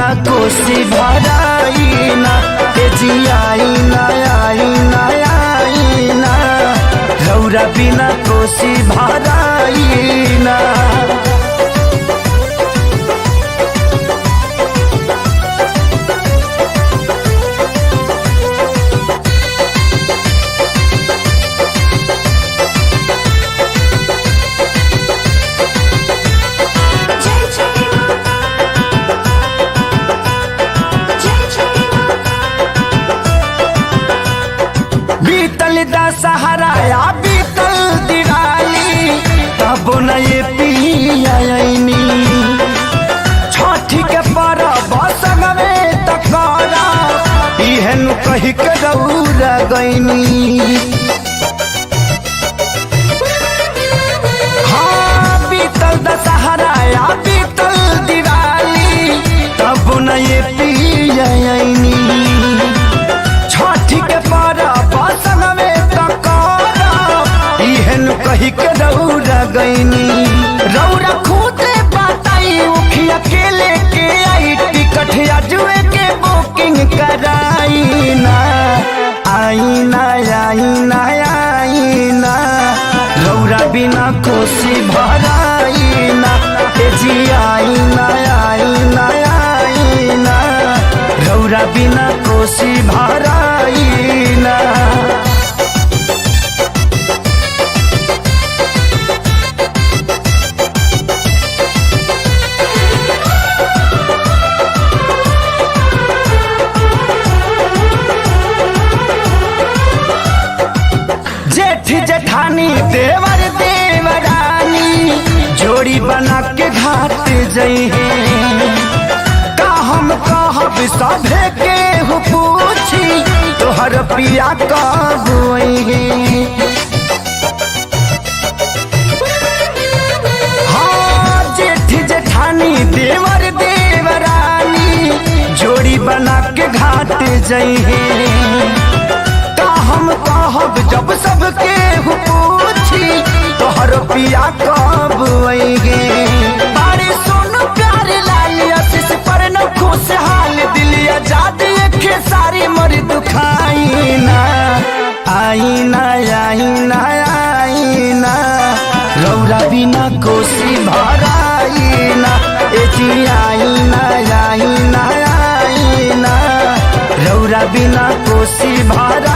बिना कोसी भराईना ए जी आईना आईना आईना रौरा बिना कोसी भराईना। बीतल दशहरा या बीतल दिवाली तब न ये पियानी छठी के परब संगमे तकरा इहन कही के रौरा गईनी। हाँ बीतल दशहरा या बीतल दिवाली तब न ये पियानी छठी के परब संगमे तकरा इहन कही के रौरा गईनी। रौरा खुदे बताई उखी अकेले के आई टिकट अजुए के बुकिंग कराईना आईना आईना आईना रौरा बिना कोसी भराईना ए जी आईना आईना आईना रौरा बिना कोसी भराईना। जेठ जेठानी देवर देवरानी जोड़ी बना के घाट जई है का हम कहब सभे के हो पूछी तोहर पिया कब है। हाँ जेठ जेठानी देवर देवरानी जोड़ी बना के घाट जई है का हम कहब जब सबके हो पूछी तोहर पिया कब आएंगे। बारे सुन प्यार लाल आशीष पर न खुशहाल दिल आजाद के सारी मर दुखाईना आईना आईना आईना रौरा बिना कोसी भराईना ए जी आईना आईना आईना रौरा बिना कोसी भरा।